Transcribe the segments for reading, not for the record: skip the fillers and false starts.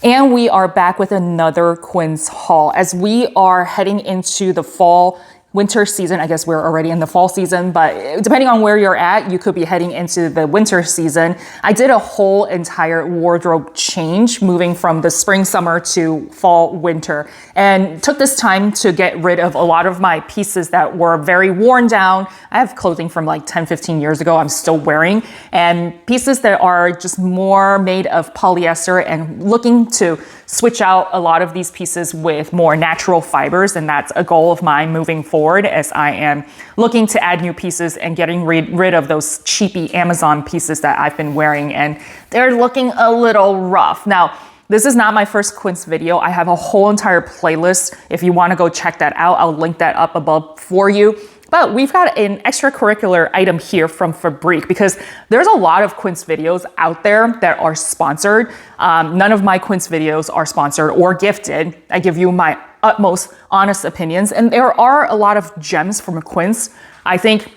And we are back with another Quince haul as we are heading into the fall winter season. I guess we're already in the fall season, but depending on where you're at, you could be heading into the winter season. I did a whole entire wardrobe change moving from the spring, summer to fall, winter, and took this time to get rid of a lot of my pieces that were very worn down. I have clothing from like 10, 15 years ago I'm still wearing, and pieces that are just more made of polyester, and looking to switch out a lot of these pieces with more natural fibers. And that's a goal of mine moving forward, as I am looking to add new pieces and getting rid of those cheapy Amazon pieces that I've been wearing, and they're looking a little rough. Now, this is not my first Quince video. I have a whole entire playlist. If you want to go check that out, I'll link that up above for you. But we've got an extracurricular item here from Fabrique, because there's a lot of Quince videos out there that are sponsored. None of my Quince videos are sponsored or gifted. I give you my utmost honest opinions, and there are a lot of gems from Quince. I think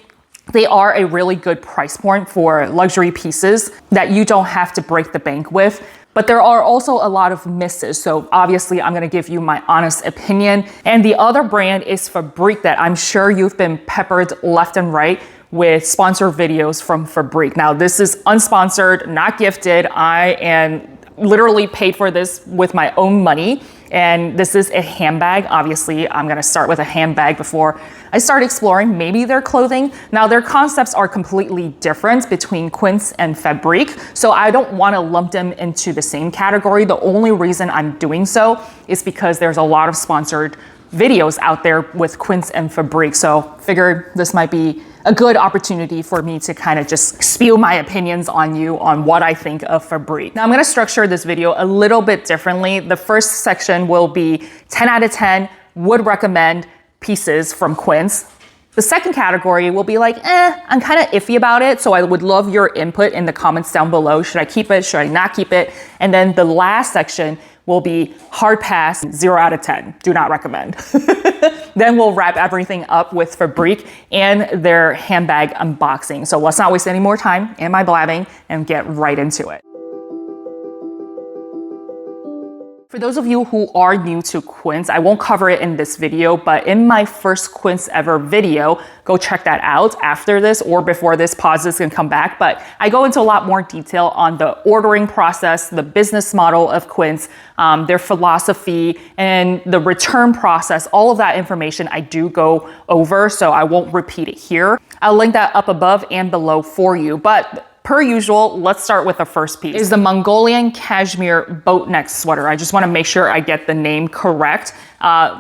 they are a really good price point for luxury pieces that you don't have to break the bank with. But there are also a lot of misses. So obviously I'm gonna give you my honest opinion. And the other brand is Fabrique, that I'm sure you've been peppered left and right with sponsored videos from Fabrique. Now, this is unsponsored, not gifted. I am literally paid for this with my own money. And this is a handbag. Obviously, I'm gonna start with a handbag before I start exploring maybe their clothing. Now, their concepts are completely different between Quince and Fabrique, so I don't wanna lump them into the same category. The only reason I'm doing so is because there's a lot of sponsored videos out there with Quince and Fabrique. So figured this might be a good opportunity for me to kind of just spew my opinions on you on what I think of Fabrique. Now, I'm gonna structure this video a little bit differently. The first section will be 10 out of 10 would recommend pieces from Quince. The second category will be like, I'm kind of iffy about it, so I would love your input in the comments down below. Should I keep it? Should I not keep it? And then the last section will be hard pass, 0 out of 10. Do not recommend. Then we'll wrap everything up with Fabrique and their handbag unboxing. So let's not waste any more time in my blabbing and get right into it. For those of you who are new to Quince, I won't cover it in this video, but in my first Quince ever video, go check that out after this or before this, pause this and come back. But I go into a lot more detail on the ordering process, the business model of Quince, their philosophy, and the return process. All of that information I do go over, so I won't repeat it here. I'll link that up above and below for you. But per usual, let's start with the first piece. Is the Mongolian cashmere boat neck sweater. I just want to make sure I get the name correct.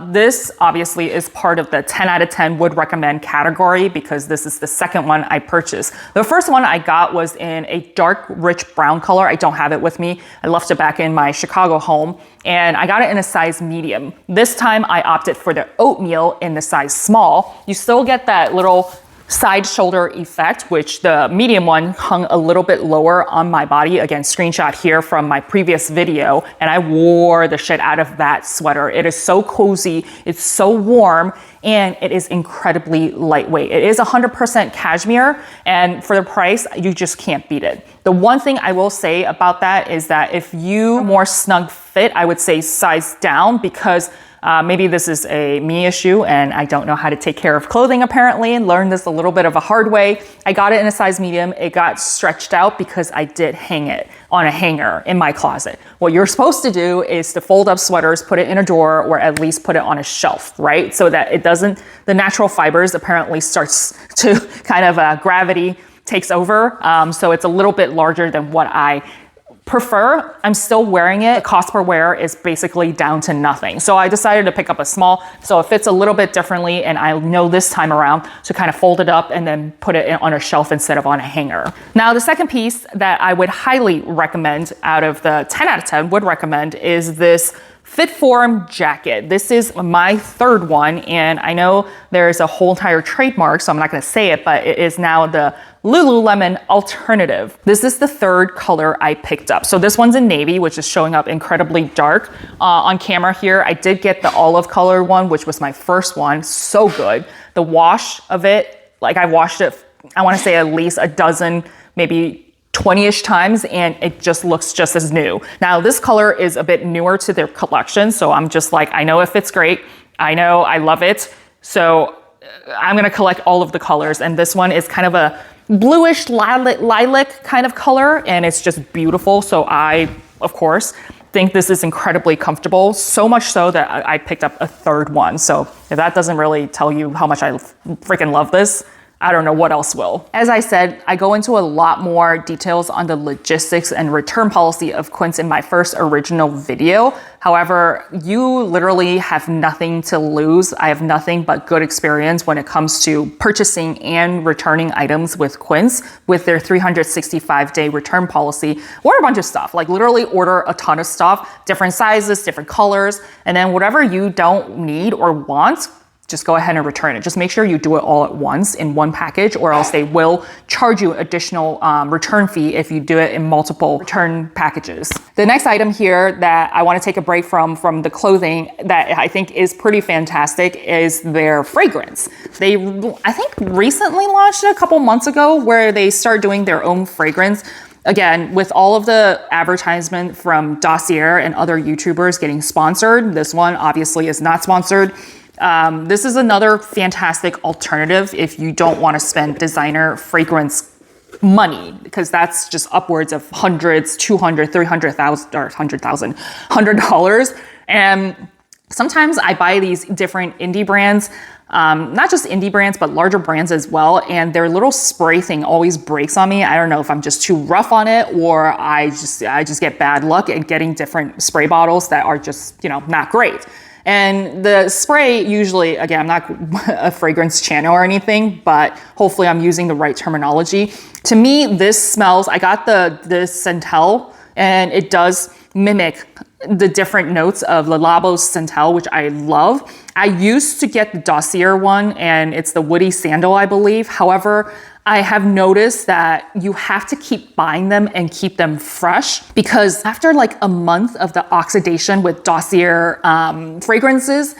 This obviously is part of the 10 out of 10 would recommend category, because this is the second one I purchased. The first one I got was in a dark, rich brown color. I don't have it with me. I left it back in my Chicago home, and I got it in a size medium. This time I opted for the oatmeal in the size small. You still get that little side shoulder effect, which the medium one hung a little bit lower on my body. Again, screenshot here from my previous video, and I wore the shit out of that sweater. It is so cozy, it's so warm, and it is incredibly lightweight. It is 100% cashmere, and for the price, you just can't beat it. The one thing I will say about that is that if you are more snug fit, I would say size down, because maybe this is a me issue and I don't know how to take care of clothing apparently, and learned this a little bit of a hard way. I got it in a size medium. It got stretched out because I did hang it on a hanger in my closet. What you're supposed to do is to fold up sweaters, put it in a drawer, or at least put it on a shelf, right? So that it doesn't, the natural fibers apparently starts to kind of gravity takes over. So it's a little bit larger than what I prefer. I'm still wearing it. The cost per wear is basically down to nothing. So I decided to pick up a small, so it fits a little bit differently, and I know this time around to kind of fold it up and then put it on a shelf instead of on a hanger. Now, the second piece that I would highly recommend out of the 10 out of 10 would recommend is this Fitform jacket. This is my third one, and I know there's a whole entire trademark, so I'm not gonna say it, but it is now the Lululemon alternative. This is the third color I picked up. So this one's in navy, which is showing up incredibly dark on camera here. I did get the olive color one, which was my first one. So good. The wash of it, like I washed it, I wanna say at least a dozen, maybe 20-ish times and it just looks just as new. Now this color is a bit newer to their collection, so I'm just like, I know it fits great. I know I love it. So I'm gonna collect all of the colors, and this one is kind of a bluish lilac kind of color, and it's just beautiful. So I, of course, think this is incredibly comfortable, so much so that I picked up a third one. So if that doesn't really tell you how much I freaking love this, I don't know what else will. As I said, I go into a lot more details on the logistics and return policy of Quince in my first original video. However, you literally have nothing to lose. I have nothing but good experience when it comes to purchasing and returning items with Quince with their 365-day return policy, or a bunch of stuff. Like literally order a ton of stuff, different sizes, different colors, and then whatever you don't need or want, just go ahead and return it. Just make sure you do it all at once in one package, or else they will charge you additional return fee if you do it in multiple return packages. The next item here that I want to take a break from the clothing that I think is pretty fantastic is their fragrance. They, I think, recently launched it a couple months ago where they start doing their own fragrance. Again, with all of the advertisement from Dossier and other YouTubers getting sponsored, this one obviously is not sponsored. This is another fantastic alternative if you don't want to spend designer fragrance money, because that's just upwards of hundreds, 200, 300,000, or $100. And sometimes I buy these different indie brands, not just indie brands, but larger brands as well. And their little spray thing always breaks on me. I don't know if I'm just too rough on it, or I just get bad luck at getting different spray bottles that are just, not great. And the spray usually, again, I'm not a fragrance channel or anything, but hopefully I'm using the right terminology. To me, this smells, I got the Centel, and it does mimic the different notes of Le Labo's Centel, which I love. I used to get the Dossier one, and it's the woody sandal, I believe. However, I have noticed that you have to keep buying them and keep them fresh, because after like a month of the oxidation with Dossier fragrances,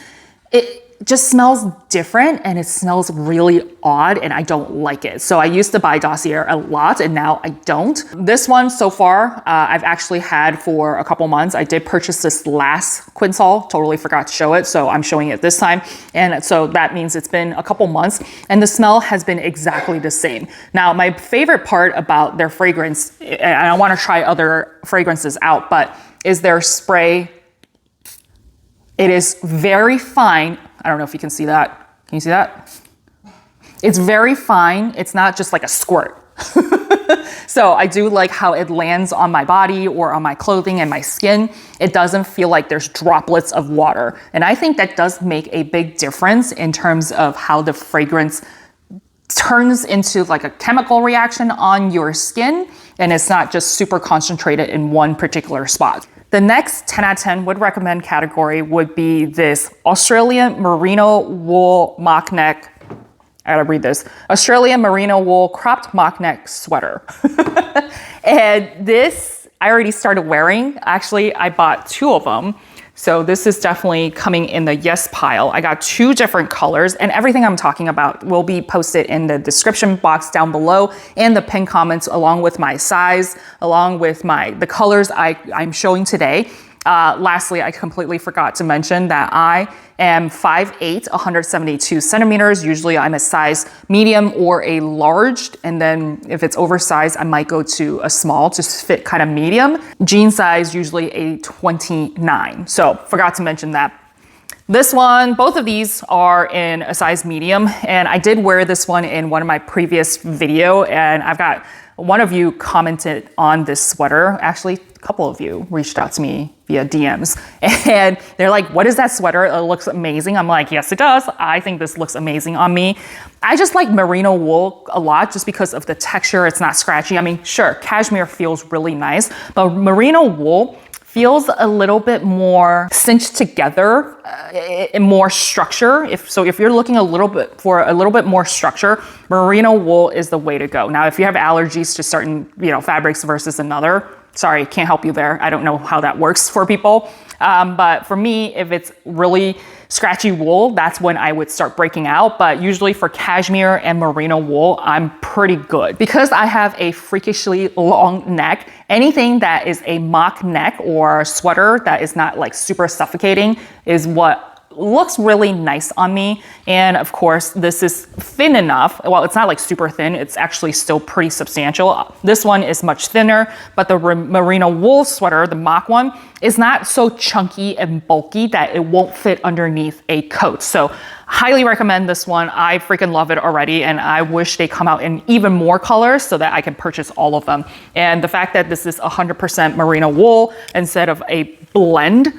it just smells different and it smells really odd, and I don't like it. So I used to buy Dossier a lot and now I don't. This one so far, I've actually had for a couple months. I did purchase this last Quince haul, totally forgot to show it, so I'm showing it this time. And so that means it's been a couple months and the smell has been exactly the same. Now, my favorite part about their fragrance, and I want to try other fragrances out, but is their spray. It is very fine. I don't know if you can see that. Can you see that? It's very fine. It's not just like a squirt. So I do like how it lands on my body or on my clothing and my skin. It doesn't feel like there's droplets of water. And I think that does make a big difference in terms of how the fragrance turns into like a chemical reaction on your skin, and it's not just super concentrated in one particular spot. The next 10 out of 10 would recommend category would be this Australian merino wool mock neck. I gotta read this. Australian merino wool cropped mock neck sweater. And this, I already started wearing. Actually, I bought 2 of them. So this is definitely coming in the yes pile. I got 2 different colors, and everything I'm talking about will be posted in the description box down below and the pinned comments, along with my size, along with the colors I'm showing today. Lastly, I completely forgot to mention that I am 5'8", 172 centimeters. Usually I'm a size medium or a large. And then if it's oversized, I might go to a small to fit kind of medium. Jean size, usually a 29. So forgot to mention that. This one, both of these are in a size medium. And I did wear this one in one of my previous video. And I've got one of you commented on this sweater. Actually, a couple of you reached out to me via DMs, and they're like, what is that sweater? It looks amazing. I'm like, yes, it does. I think this looks amazing on me. I just like merino wool a lot just because of the texture. It's not scratchy. I mean, sure, cashmere feels really nice, but merino wool feels a little bit more cinched together, more structure. If you're looking for a little bit more structure, merino wool is the way to go. Now, if you have allergies to certain, fabrics versus another, sorry, can't help you there. I don't know how that works for people. But for me, if it's really scratchy wool, that's when I would start breaking out. But usually for cashmere and merino wool, I'm pretty good. Because I have a freakishly long neck, anything that is a mock neck or sweater that is not like super suffocating is what looks really nice on me. And of course, this is thin enough. Well, it's not like super thin. It's actually still pretty substantial. This one is much thinner, but the merino wool sweater, the mock one, is not so chunky and bulky that it won't fit underneath a coat. So highly recommend this one. I freaking love it already. And I wish they come out in even more colors so that I can purchase all of them. And the fact that this is 100% merino wool instead of a blend,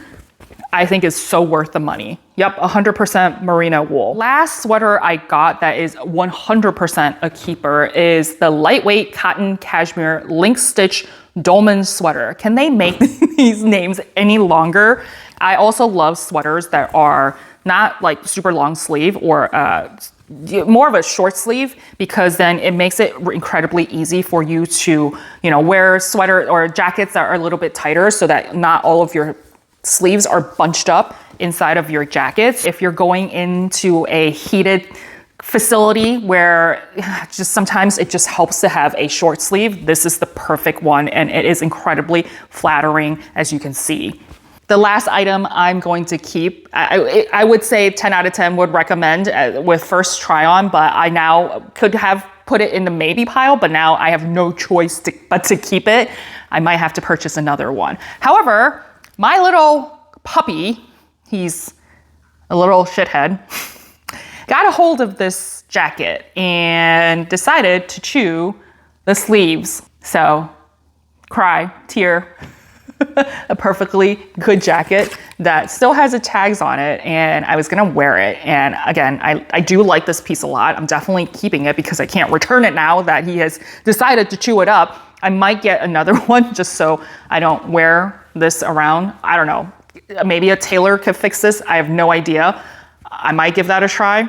I think is so worth the money. Yep, 100% merino wool. Last sweater I got that is 100% a keeper is the lightweight cotton cashmere link stitch dolman sweater. Can they make these names any longer? I also love sweaters that are not like super long sleeve or more of a short sleeve, because then it makes it incredibly easy for you to, wear sweater or jackets that are a little bit tighter so that not all of your sleeves are bunched up inside of your jackets. If you're going into a heated facility where just sometimes it just helps to have a short sleeve, this is the perfect one, and it is incredibly flattering, as you can see. The last item I'm going to keep, I would say 10 out of 10 would recommend with first try on, but I now could have put it in the maybe pile, but now I have no choice but to keep it. I might have to purchase another one. However, my little puppy, he's a little shithead, got a hold of this jacket and decided to chew the sleeves. So, cry, tear, a perfectly good jacket that still has the tags on it, and I was gonna wear it. And again, I do like this piece a lot. I'm definitely keeping it because I can't return it now that he has decided to chew it up. I might get another one just so I don't wear this around. I don't know. Maybe a tailor could fix this. I have no idea. I might give that a try,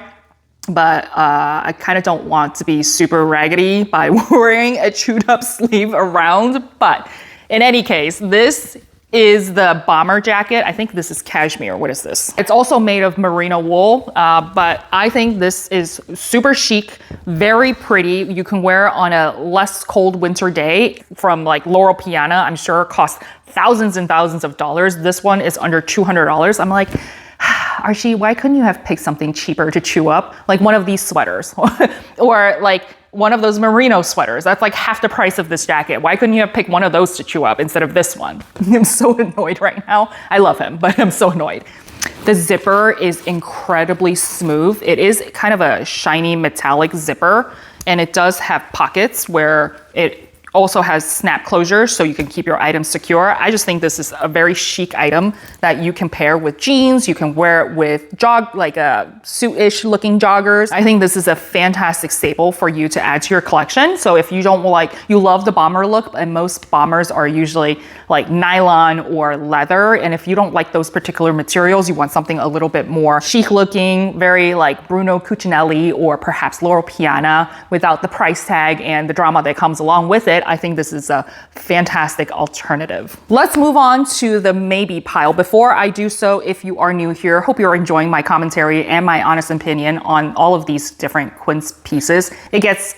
but I kind of don't want to be super raggedy by wearing a chewed up sleeve around. But in any case, this is the bomber jacket. I think this is cashmere. What is this? It's also made of merino wool, but I think this is super chic, very pretty. You can wear on a less cold winter day from like Loro Piana. I'm sure it costs thousands and thousands of dollars. This one is under $200. I'm like, Archie, why couldn't you have picked something cheaper to chew up? Like one of these sweaters or like one of those merino sweaters. That's like half the price of this jacket. Why couldn't you have picked one of those to chew up instead of this one? I'm so annoyed right now. I love him, but I'm so annoyed. The zipper is incredibly smooth. It is kind of a shiny metallic zipper, and it does have pockets where it also has snap closures so you can keep your items secure. I just think this is a very chic item that you can pair with jeans. You can wear it with like a suit-ish looking joggers. I think this is a fantastic staple for you to add to your collection. So if you don't you love the bomber look, and most bombers are usually like nylon or leather. And if you don't like those particular materials, you want something a little bit more chic looking, very like Bruno Cucinelli or perhaps Loro Piana without the price tag and the drama that comes along with it. I think this is a fantastic alternative. Let's move on to the maybe pile. Before I do so, if you are new here, hope you're enjoying my commentary and my honest opinion on all of these different Quince pieces. It gets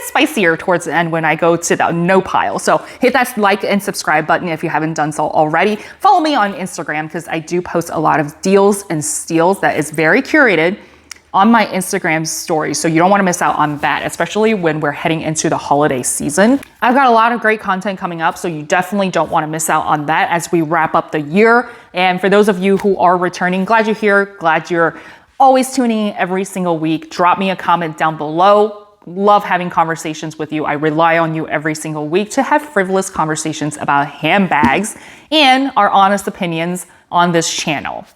spicier towards the end when I go to the no pile. So hit that like and subscribe button if you haven't done so already. Follow me on Instagram because I do post a lot of deals and steals that is very curated on my Instagram stories, so you don't want to miss out on that, especially when we're heading into the holiday season. I've got a lot of great content coming up, so you definitely don't want to miss out on that as we wrap up the year. And for those of you who are returning, glad you're here, glad you're always tuning in every single week. Drop me a comment down below. Love having conversations with you. I rely on you every single week to have frivolous conversations about handbags and our honest opinions on this channel.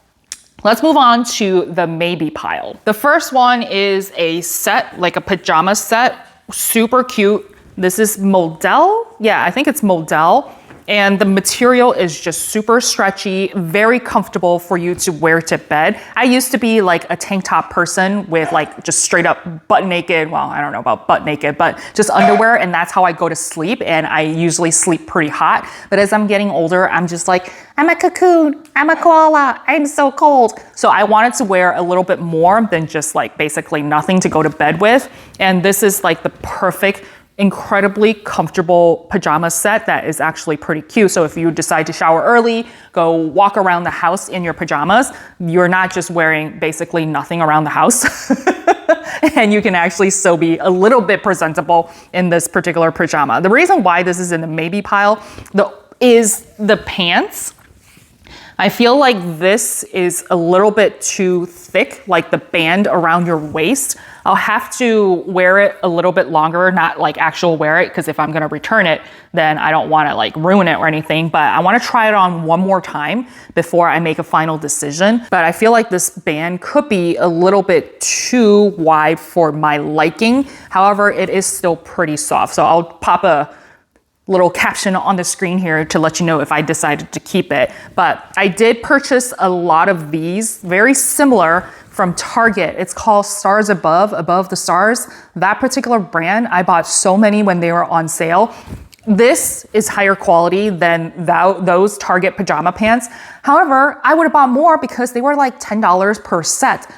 Let's move on to the maybe pile. The first one is a set, like a pajama set, super cute. This is Model. Yeah, I think it's Model. And the material is just super stretchy, very comfortable for you to wear to bed. I used to be like a tank top person with like just straight up butt naked. Well, I don't know about butt naked, but just underwear. And that's how I go to sleep. And I usually sleep pretty hot. But as I'm getting older, I'm just like, I'm a cocoon, I'm a koala, I'm so cold. So I wanted to wear a little bit more than just like basically nothing to go to bed with. And this is like the perfect, incredibly comfortable pajama set that is actually pretty cute. So if you decide to shower early, go walk around the house in your pajamas, you're not just wearing basically nothing around the house. And you can actually still be a little bit presentable in this particular pajama. The reason why this is in the maybe pile is the pants. I feel like this is a little bit too thick, like the band around your waist. I'll have to wear it a little bit longer, not like actual wear it, because if I'm gonna return it, then I don't wanna like ruin it or anything, but I wanna try it on one more time before I make a final decision. But I feel like this band could be a little bit too wide for my liking. However, it is still pretty soft. So I'll pop a little caption on the screen here to let you know if I decided to keep it. But I did purchase a lot of these, very similar, from Target. It's called Stars Above the Stars. That particular brand, I bought so many when they were on sale. This is higher quality than those Target pajama pants. However, I would have bought more because they were like $10 per set,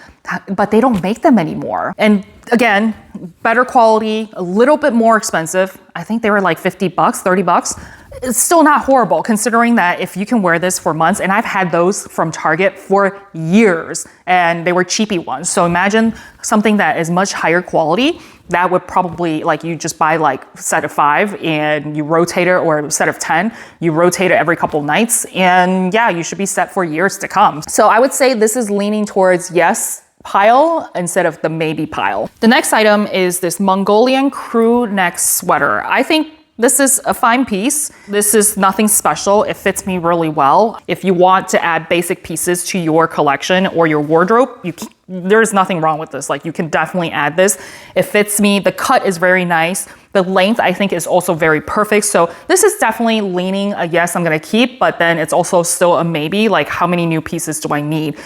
but they don't make them anymore. And again, better quality, a little bit more expensive. I think they were like 50 bucks, 30 bucks. It's still not horrible considering that if you can wear this for months, and I've had those from Target for years and they were cheapy ones. So imagine something that is much higher quality. That would probably, like, you just buy like a set of 5 and you rotate it, or a set of 10, you rotate it every couple nights, and yeah, you should be set for years to come. So I would say this is leaning towards yes pile instead of the maybe pile. The next item is this Mongolian crew neck sweater. I think this is a fine piece. This is nothing special. It fits me really well. If you want to add basic pieces to your collection or your wardrobe, there's nothing wrong with this. Like, you can definitely add this. It fits me. The cut is very nice. The length, I think, is also very perfect. So this is definitely leaning a yes, I'm gonna keep, but then it's also still a maybe. Like, how many new pieces do I need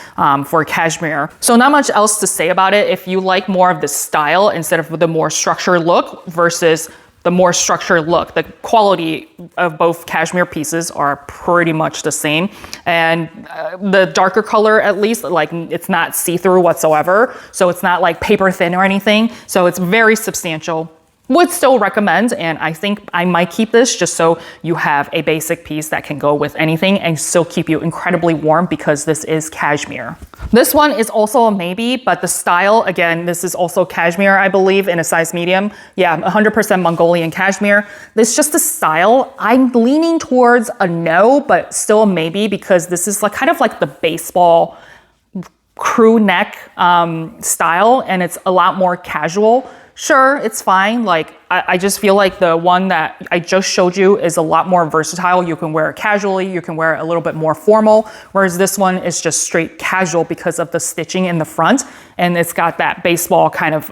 for cashmere? So not much else to say about it. If you like more of the style instead of the more structured look versus the more structured look, the quality of both cashmere pieces are pretty much the same. And the darker color, at least, like, it's not see-through whatsoever. So it's not like paper thin or anything. So it's very substantial. Would still recommend, and I think I might keep this just so you have a basic piece that can go with anything and still keep you incredibly warm, because this is cashmere. This one is also a maybe, but the style, again, this is also cashmere, I believe, in a size medium. Yeah, 100% Mongolian cashmere. This is just the style. I'm leaning towards a no, but still a maybe, because this is like kind of like the baseball crew neck style, and it's a lot more casual. Sure, it's fine. Like, I just feel like the one that I just showed you is a lot more versatile. You can wear it casually, you can wear it a little bit more formal, whereas this one is just straight casual because of the stitching in the front, and it's got that baseball kind of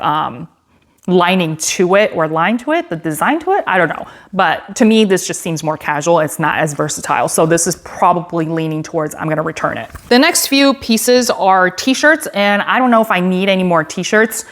lining to it, or line to it, the design to it, I don't know. But to me, this just seems more casual. It's not as versatile. So this is probably leaning towards I'm gonna return it. The next few pieces are t-shirts, and I don't know if I need any more t-shirts.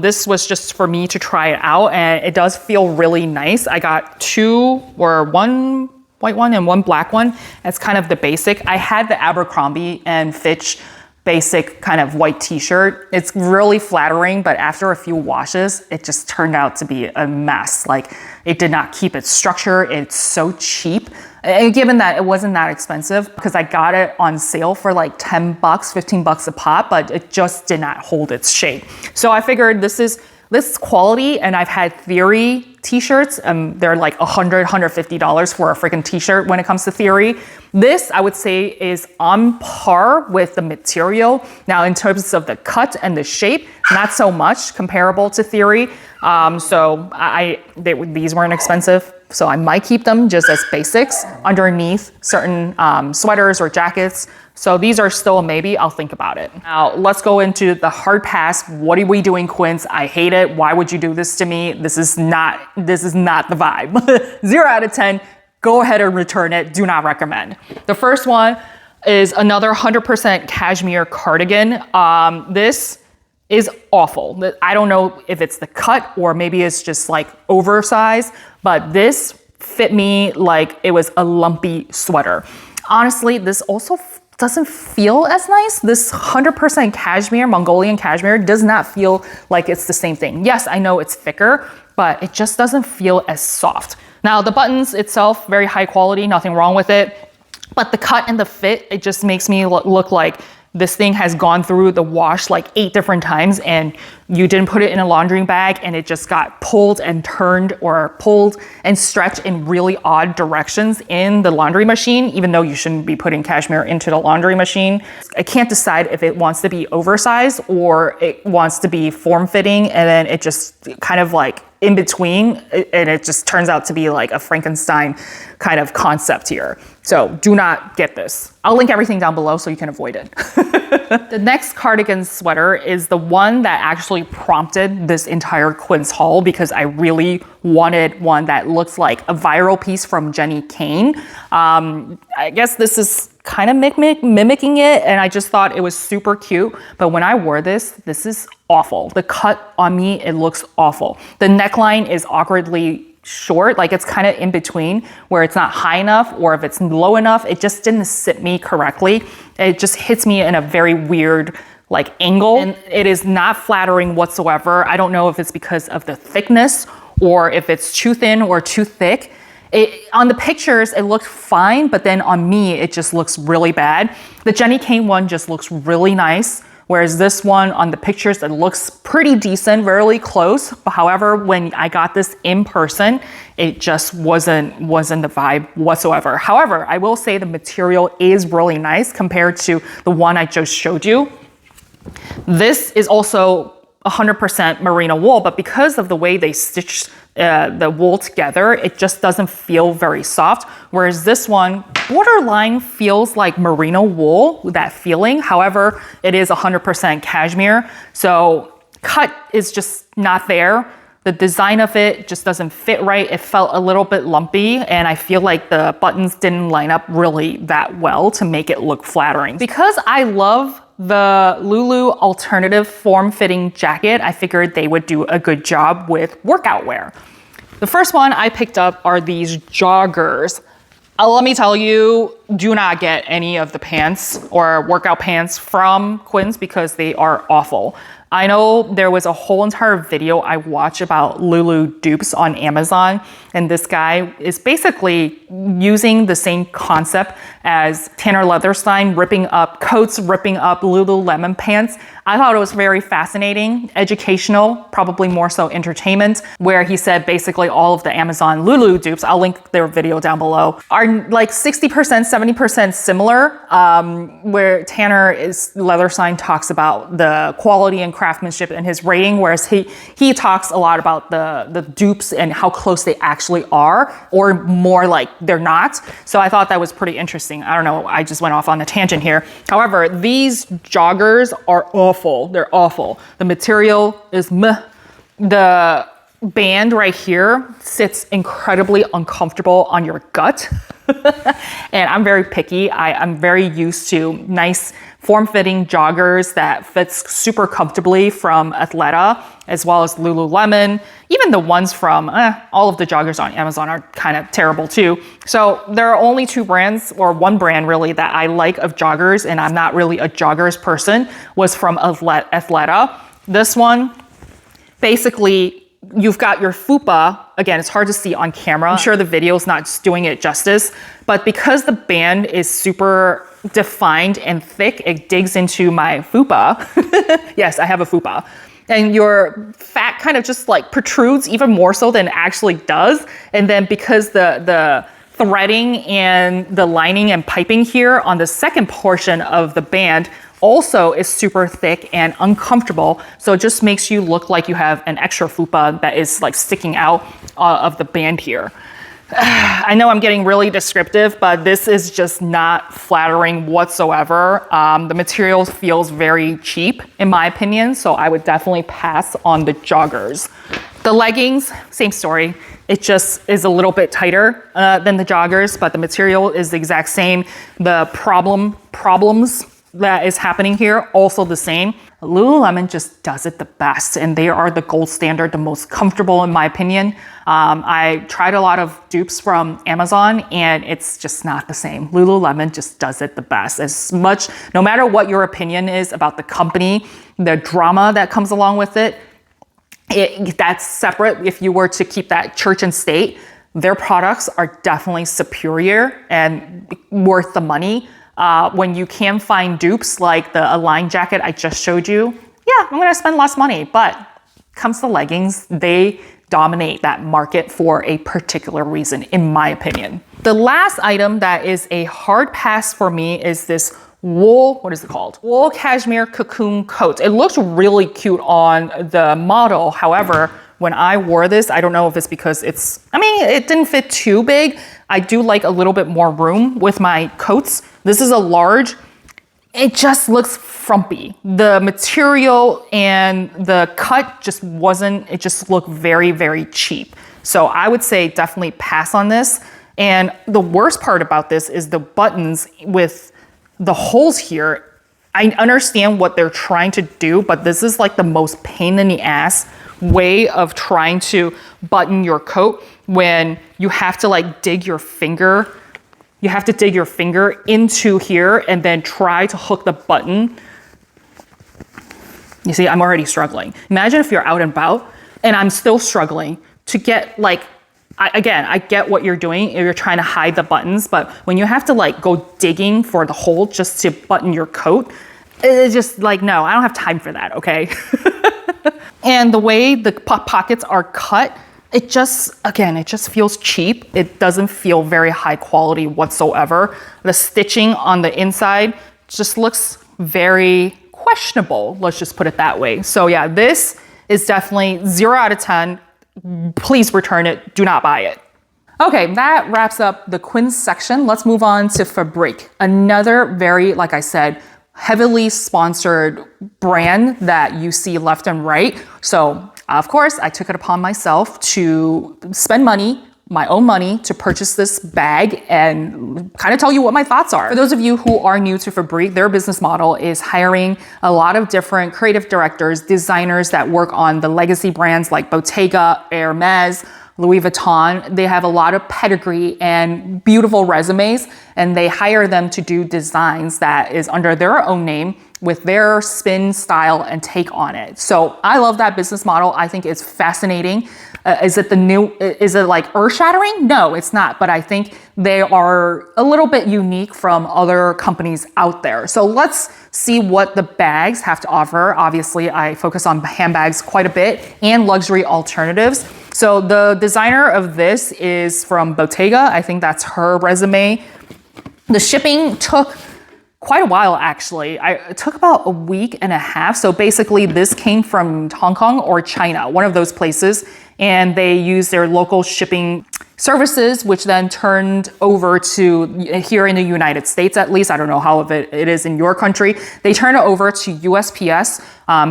This was just for me to try it out, and it does feel really nice. I got one white one and one black one. It's kind of the basic. I had the Abercrombie and Fitch basic kind of white t-shirt. It's really flattering, but after a few washes, it just turned out to be a mess. Like, it did not keep its structure. It's so cheap. And given that it wasn't that expensive, because I got it on sale for like 10 bucks, 15 bucks a pop, but it just did not hold its shape. So I figured this is quality, and I've had Theory t-shirts, and they're like $100, $150 for a freaking t-shirt when it comes to Theory. This, I would say, is on par with the material. Now, in terms of the cut and the shape, not so much comparable to Theory. So these weren't expensive, so I might keep them just as basics underneath certain sweaters or jackets. So these are still a maybe. I'll think about it. Now let's go into the hard pass. What are we doing, Quince? I hate it. Why would you do this to me? This is not the vibe. 0 out of 10. go ahead and return it. Do not recommend. The first one is another 100% cashmere cardigan. This is awful. I don't know if it's the cut or maybe it's just like oversized, but this fit me like it was a lumpy sweater. Honestly, this also doesn't feel as nice. This 100% cashmere, Mongolian cashmere, does not feel like it's the same thing. Yes, I know it's thicker, but it just doesn't feel as soft. Now, the buttons itself, very high quality, nothing wrong with it. But the cut and the fit, it just makes me look like this thing has gone through the wash like 8 different times and you didn't put it in a laundry bag and it just got pulled and turned or pulled and stretched in really odd directions in the laundry machine, even though you shouldn't be putting cashmere into the laundry machine. I can't decide if it wants to be oversized or it wants to be form-fitting, and then it just kind of like in between, and it just turns out to be like a Frankenstein kind of concept here. So do not get this. I'll link everything down below so you can avoid it. The next cardigan sweater is the one that actually prompted this entire Quince haul, because I really wanted one that looks like a viral piece from Jenny Kane. I guess this is kind of mimicking it, and I just thought it was super cute. But when I wore this is awful. The cut on me, it looks awful. The neckline is awkwardly short, like it's kind of in between where it's not high enough, or if it's low enough, it just didn't sit me correctly. It just hits me in a very weird like angle, and it is not flattering whatsoever. I don't know if it's because of the thickness or if it's too thin or too thick. On the pictures, it looked fine, but then on me, it just looks really bad. The Jenny Kane one just looks really nice, whereas this one on the pictures, it looks pretty decent, really close. But however, when I got this in person, it just wasn't the vibe whatsoever. However, I will say the material is really nice compared to the one I just showed you. This is also 100% merino wool, but because of the way they stitched the wool together, it just doesn't feel very soft. Whereas this one, borderline feels like merino wool, that feeling. However, it is 100% cashmere. So cut is just not there. The design of it just doesn't fit right. It felt a little bit lumpy, and I feel like the buttons didn't line up really that well to make it look flattering. Because I love the Lulu alternative form-fitting jacket, I figured they would do a good job with workout wear. The first one I picked up are these joggers. Let me tell you, do not get any of the pants or workout pants from Quince because they are awful. I know there was a whole entire video I watched about Lulu dupes on Amazon, and this guy is basically using the same concept as Tanner Leatherstein, ripping up coats, ripping up Lululemon pants. I thought it was very fascinating, educational, probably more so entertainment, where he said basically all of the Amazon Lulu dupes, I'll link their video down below, are like 60%, 70% similar, where Tanner Leatherstein talks about the quality and craftsmanship in his rating, whereas he talks a lot about the dupes and how close they actually are, or more like they're not. So I thought that was pretty interesting. I don't know, I just went off on a tangent here. However, these joggers are awful. They're awful. The material is meh. The band right here sits incredibly uncomfortable on your gut. And I'm very picky. I'm very used to nice form-fitting joggers that fits super comfortably from Athleta, as well as Lululemon. Even the ones from all of the joggers on Amazon are kind of terrible too. So there are only 2 brands, or one brand really, that I like of joggers, and I'm not really a joggers person, was from Athleta. This one, basically, you've got your fupa. Again, it's hard to see on camera. I'm sure the video's not doing it justice, but because the band is super defined and thick, it digs into my fupa. Yes, I have a fupa. And your fat kind of just like protrudes even more so than it actually does. And then because the threading and the lining and piping here on the second portion of the band also is super thick and uncomfortable. So it just makes you look like you have an extra fupa that is like sticking out of the band here. I know I'm getting really descriptive, but this is just not flattering whatsoever. The material feels very cheap in my opinion, so I would definitely pass on the joggers. The leggings, same story. It just is a little bit tighter than the joggers, but the material is the exact same. The problems that is happening here, also the same. Lululemon just does it the best, and they are the gold standard, the most comfortable in my opinion. I tried a lot of dupes from Amazon, and it's just not the same. Lululemon just does it the best. As much, no matter what your opinion is about the company, the drama that comes along with it, that's separate. If you were to keep that church and state, their products are definitely superior and worth the money. When you can find dupes like the Align jacket I just showed you, yeah, I'm gonna spend less money. But comes to leggings, they dominate that market for a particular reason, in my opinion. The last item that is a hard pass for me is this wool, what is it called? Wool cashmere cocoon coat. It looks really cute on the model. However, when I wore this, I don't know if it's because it didn't fit too big. I do like a little bit more room with my coats. This is a large. It just looks frumpy. The material and the cut just it just looked very, very cheap. So I would say definitely pass on this. And the worst part about this is the buttons with the holes here. I understand what they're trying to do, but this is like the most pain in the ass way of trying to button your coat when you have to like dig your finger. You have to dig your finger into here and then try to hook the button. You see, I'm already struggling. Imagine if you're out and about and I'm still struggling to get like, I get what you're doing if you're trying to hide the buttons, but when you have to like go digging for the hole just to button your coat, it's just like, no, I don't have time for that, okay? And the way the pockets are cut, it just feels cheap. It doesn't feel very high quality whatsoever. The stitching on the inside just looks very questionable. Let's just put it that way. So yeah, this is definitely 0 out of 10. Please return it. Do not buy it. Okay, that wraps up the Quince section. Let's move on to Fabrique. Another very, like I said, heavily sponsored brand that you see left and right. So of course, I took it upon myself to spend money, my own money, to purchase this bag and kind of tell you what my thoughts are. For those of you who are new to Fabrique, their business model is hiring a lot of different creative directors, designers that work on the legacy brands like Bottega, Hermes, Louis Vuitton. They have a lot of pedigree and beautiful resumes, and they hire them to do designs that is under their own name with their spin, style, and take on it. So I love that business model. I think it's fascinating. Is it like earth-shattering? No, it's not. But I think they are a little bit unique from other companies out there. So let's see what the bags have to offer. Obviously, I focus on handbags quite a bit and luxury alternatives. So the designer of this is from Bottega. I think that's her resume. The shipping took quite a while, actually. It took about a week and a half. So basically this came from Hong Kong or China, one of those places. And they used their local shipping services, which then turned over to here in the United States, at least. I don't know how it is in your country. They turned it over to USPS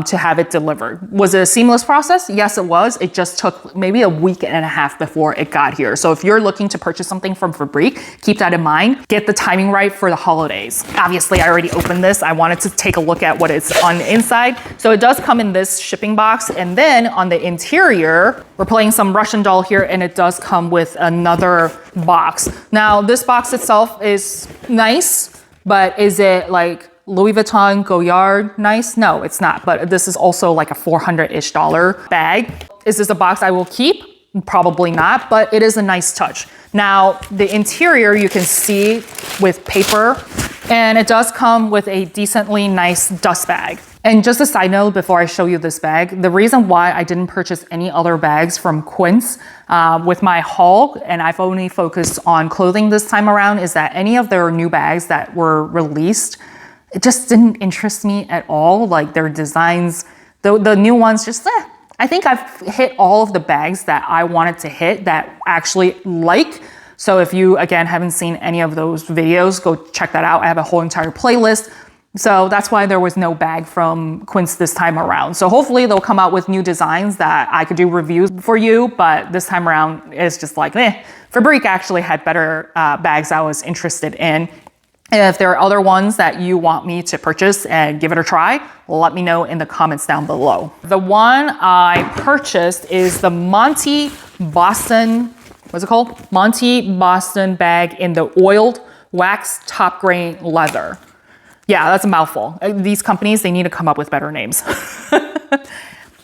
to have it delivered. Was it a seamless process? Yes, it was. It just took maybe a week and a half before it got here. So if you're looking to purchase something from Fabrique, keep that in mind. Get the timing right for the holidays. Obviously, I already opened this. I wanted to take a look at what it's on the inside. So it does come in this shipping box. And then on the interior, we're playing some Russian doll here, and it does come with another box. Now, this box itself is nice, but is it like Louis Vuitton Goyard nice? No, it's not. But this is also like a $400-ish bag. Is this a box I will keep? Probably not, but it is a nice touch. Now, the interior you can see with paper, and it does come with a decently nice dust bag. And just a side note before I show you this bag, the reason why I didn't purchase any other bags from Quince with my haul, and I've only focused on clothing this time around, is that any of their new bags that were released, it just didn't interest me at all. Like their designs, the new ones just, I think I've hit all of the bags that I wanted to hit that actually like. So if you, again, haven't seen any of those videos, go check that out. I have a whole entire playlist So that's why there was no bag from Quince this time around. So hopefully they'll come out with new designs that I could do reviews for you, but this time around it's just like, Fabrique actually had better bags I was interested in. If there are other ones that you want me to purchase and give it a try, let me know in the comments down below. The one I purchased is the Monty Boston, what's it called? Monty Boston bag in the oiled wax top grain leather. Yeah, that's a mouthful. These companies, they need to come up with better names.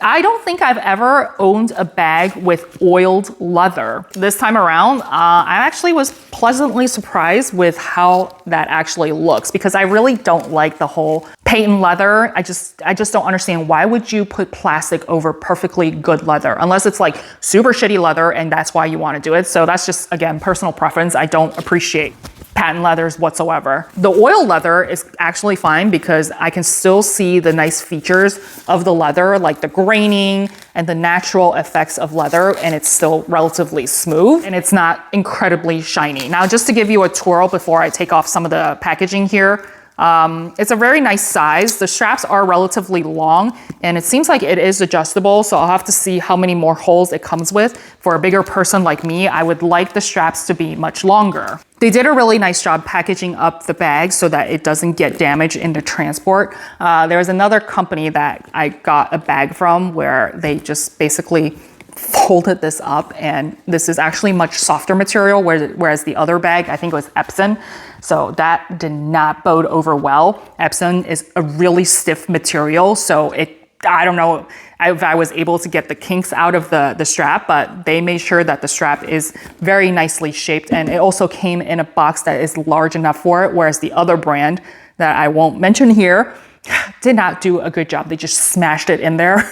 I don't think I've ever owned a bag with oiled leather. This time around, I actually was pleasantly surprised with how that actually looks, because I really don't like the whole patent leather. I just don't understand, why would you put plastic over perfectly good leather? Unless it's like super shitty leather and that's why you want to do it. So that's just, again, personal preference. I don't appreciate patent leathers whatsoever. The oil leather is actually fine because I can still see the nice features of the leather, like the graining and the natural effects of leather, and it's still relatively smooth and it's not incredibly shiny. Now, just to give you a twirl before I take off some of the packaging here, it's a very nice size. The straps are relatively long and it seems like it is adjustable, so I'll have to see how many more holes it comes with. For a bigger person like me, I would like the straps to be much longer. They did a really nice job packaging up the bag so that it doesn't get damaged in the transport. There's another company that I got a bag from where they just basically folded this up, and this is actually much softer material, whereas the other bag, I think it was Epson, so that did not bode over well. Epson is a really stiff material, so I don't know if I was able to get the kinks out of the strap, but they made sure that the strap is very nicely shaped, and it also came in a box that is large enough for it, whereas the other brand that I won't mention here did not do a good job. They just smashed it in there.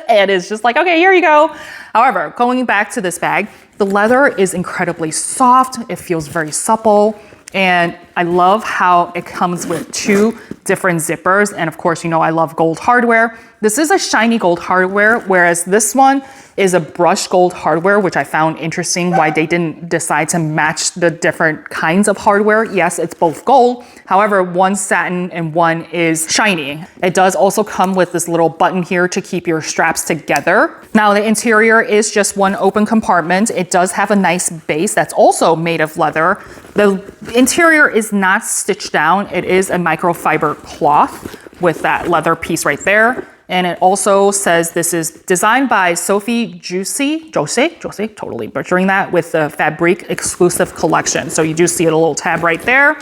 And it's just like, okay, here you go. However, going back to this bag, the leather is incredibly soft. It feels very supple. And I love how it comes with two different zippers. And of course, you know, I love gold hardware. This is a shiny gold hardware, whereas this one is a brushed gold hardware, which I found interesting why they didn't decide to match the different kinds of hardware. Yes, it's both gold. However, one's satin and one is shiny. It does also come with this little button here to keep your straps together. Now, the interior is just one open compartment. It does have a nice base that's also made of leather. The interior is not stitched down. It is a microfiber cloth with that leather piece right there. And it also says this is designed by Sophie Jose, totally butchering that, with the Fabrique exclusive collection. So you do see a little tab right there.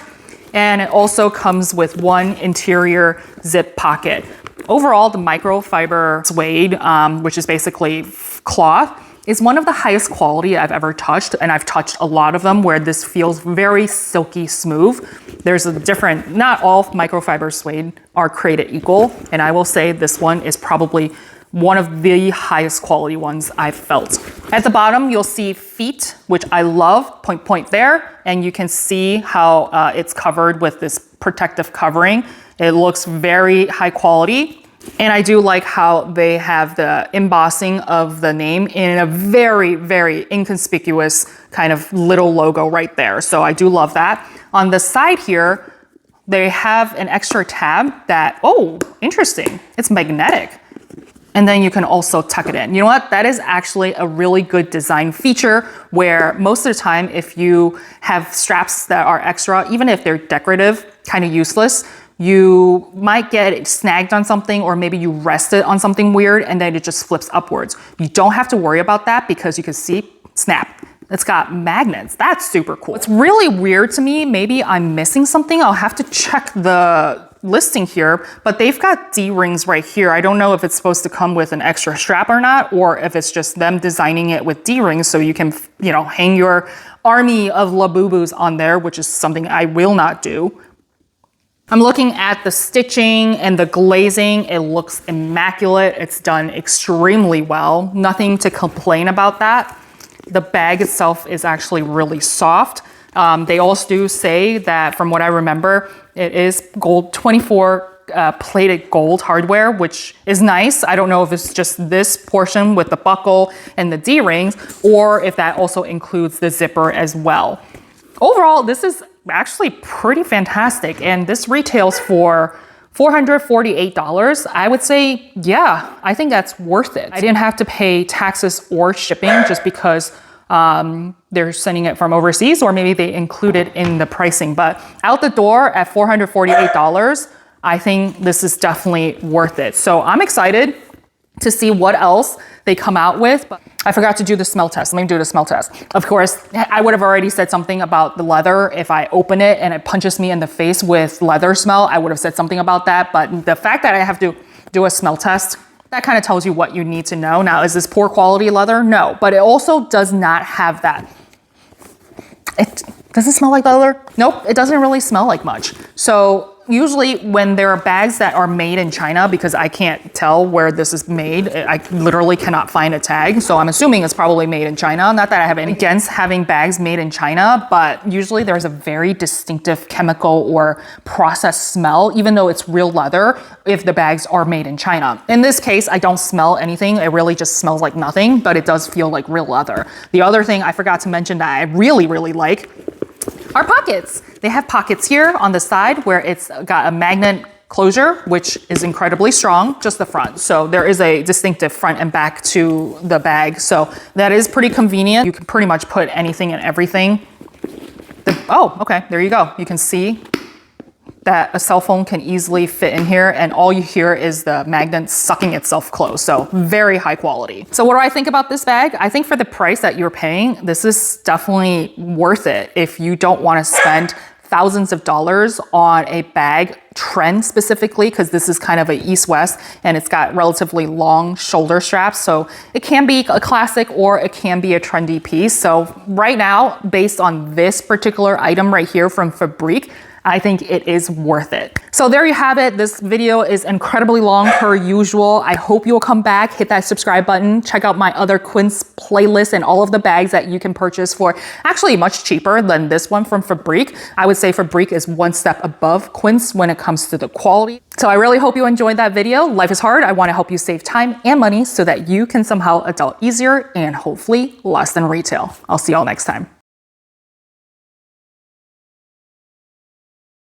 And it also comes with one interior zip pocket. Overall, the microfiber suede, which is basically cloth, is one of the highest quality I've ever touched, and I've touched a lot of them where this feels very silky smooth. There's a different, not all microfiber suede are created equal, and I will say this one is probably one of the highest quality ones I've felt. At the bottom, you'll see feet, which I love, point there, and you can see how it's covered with this protective covering. It looks very high quality. And I do like how they have the embossing of the name in a very, very inconspicuous kind of little logo right there. So I do love that. On the side here, they have an extra tab that, oh, interesting. It's magnetic. And then you can also tuck it in. You know what? That is actually a really good design feature where most of the time, if you have straps that are extra, even if they're decorative, kind of useless, you might get it snagged on something, or maybe you rest it on something weird and then it just flips upwards. You don't have to worry about that because you can see, snap. It's got magnets. That's super cool. It's really weird to me. Maybe I'm missing something. I'll have to check the listing here, but they've got D-rings right here. I don't know if it's supposed to come with an extra strap or not, or if it's just them designing it with D-rings so you can, you know, hang your army of Labubus on there, which is something I will not do. I'm looking at the stitching and the glazing. It looks immaculate. It's done extremely well. Nothing to complain about that. The bag itself is actually really soft. They also do say that, from what I remember, it is gold 24 plated gold hardware, which is nice. I don't know if it's just this portion with the buckle and the D-rings, or if that also includes the zipper as well. Overall, this is actually pretty fantastic, and this retails for $448, I would say, yeah, I think that's worth it. I didn't have to pay taxes or shipping just because they're sending it from overseas, or maybe they include it in the pricing. But out the door at $448, I think this is definitely worth it. So I'm excited to see what else they come out with. But I forgot to do the smell test. Let me do the smell test. Of course, I would have already said something about the leather. If I open it and it punches me in the face with leather smell, I would have said something about that. But the fact that I have to do a smell test, that kind of tells you what you need to know. Now, is this poor quality leather? No, but it also does not have that. Does it smell like leather? Nope, it doesn't really smell like much. So usually when there are bags that are made in China, because I can't tell where this is made, I literally cannot find a tag. So I'm assuming it's probably made in China. Not that I have anything against having bags made in China, but usually there's a very distinctive chemical or process smell, even though it's real leather, if the bags are made in China. In this case, I don't smell anything. It really just smells like nothing, but it does feel like real leather. The other thing I forgot to mention that I really, really like are pockets. They have pockets here on the side where it's got a magnet closure, which is incredibly strong, just the front. So there is a distinctive front and back to the bag. So that is pretty convenient. You can pretty much put anything and everything. Oh, okay, there you go. You can see that a cell phone can easily fit in here, and all you hear is the magnet sucking itself closed. So very high quality. So what do I think about this bag? I think for the price that you're paying, this is definitely worth it if you don't want to spend thousands of dollars on a bag trend specifically, because this is kind of a east-west and it's got relatively long shoulder straps. So it can be a classic or it can be a trendy piece. So right now, based on this particular item right here from Fabrique, I think it is worth it. So there you have it. This video is incredibly long per usual. I hope you'll come back, hit that subscribe button, check out my other Quince playlist and all of the bags that you can purchase for actually much cheaper than this one from Fabrique. I would say Fabrique is one step above Quince when it comes to the quality. So I really hope you enjoyed that video. Life is hard. I want to help you save time and money so that you can somehow adult easier and hopefully less than retail. I'll see y'all next time.